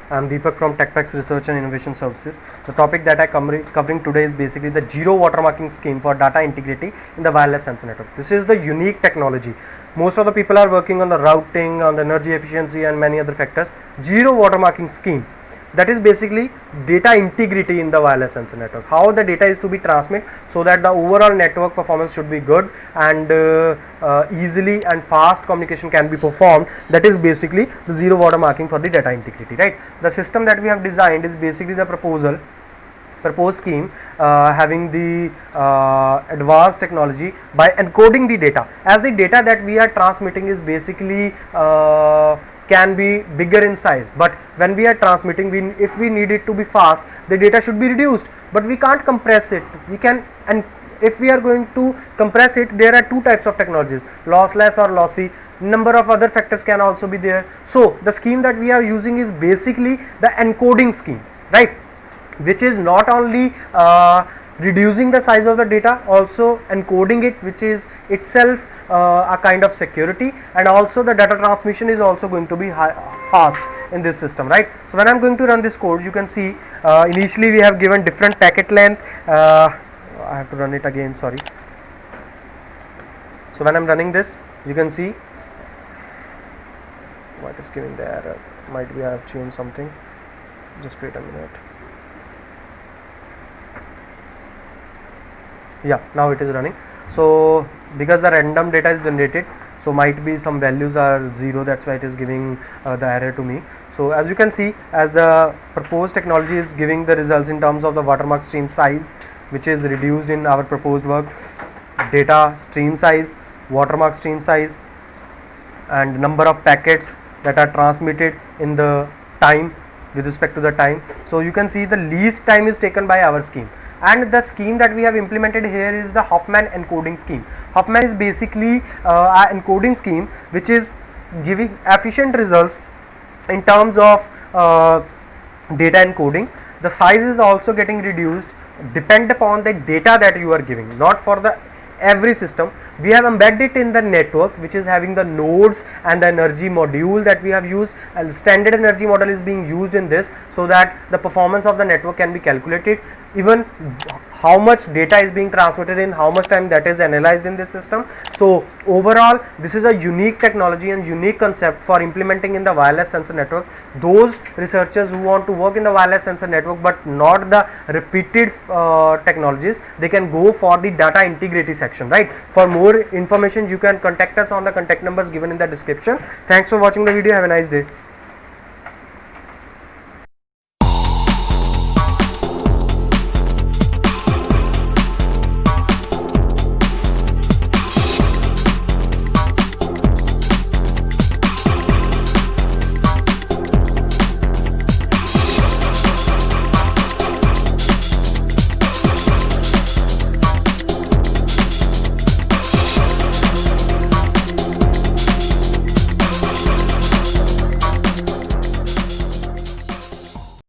I'm Deepak from TechPax Research and Innovation Services. The topic that I covering today is basically the zero watermarking scheme for data integrity in the wireless sensor network. This is the unique technology. Most of the people are working on the routing, on the energy efficiency and many other factors. Zero watermarking scheme, that is basically data integrity in the wireless sensor network, how the data is to be transmitted so that the overall network performance should be good and easily and fast communication can be performed. That is basically the zero watermarking for the data integrity, right? The system that we have designed is basically the proposed scheme having the advanced technology by encoding the data, as the data that we are transmitting is basically can be bigger in size, but when we are transmitting, if we need it to be fast, the data should be reduced, but we can't compress it. We can, and if we are going to compress it, there are two types of technologies, lossless or lossy. Number of other factors can also be there. So the scheme that we are using is basically the encoding scheme, right, which is not only reducing the size of the data, also encoding it, which is itself a kind of security, and also the data transmission is also going to be fast in this system, right? So when I'm going to run this code, you can see initially we have given different packet length. I have to run it again, sorry. So when I'm running this, you can see what is giving the error. Might be I have changed something, just wait a minute. Yeah, now it is running. So because the random data is generated, so might be some values are 0, that's why it is giving the error to me. So as you can see, as the proposed technology is giving the results in terms of the watermark stream size, which is reduced in our proposed work, data stream size, watermark stream size, and number of packets that are transmitted in the time, with respect to the time. So you can see the least time is taken by our scheme. And the scheme that we have implemented here is the Huffman encoding scheme. Huffman is basically an encoding scheme which is giving efficient results in terms of data encoding. The size is also getting reduced depend upon the data that you are giving, not for the every system. We have embedded it in the network, which is having the nodes and the energy module that we have used, and standard energy model is being used in this, so that the performance of the network can be calculated, even how much data is being transmitted in how much time, that is analyzed in this system. So overall, this is a unique technology and unique concept for implementing in the wireless sensor network. Those researchers who want to work in the wireless sensor network but not the repeated technologies, they can go for the data integrity section, right? For more information, you can contact us on the contact numbers given in the description. Thanks for watching the video. Have a nice day.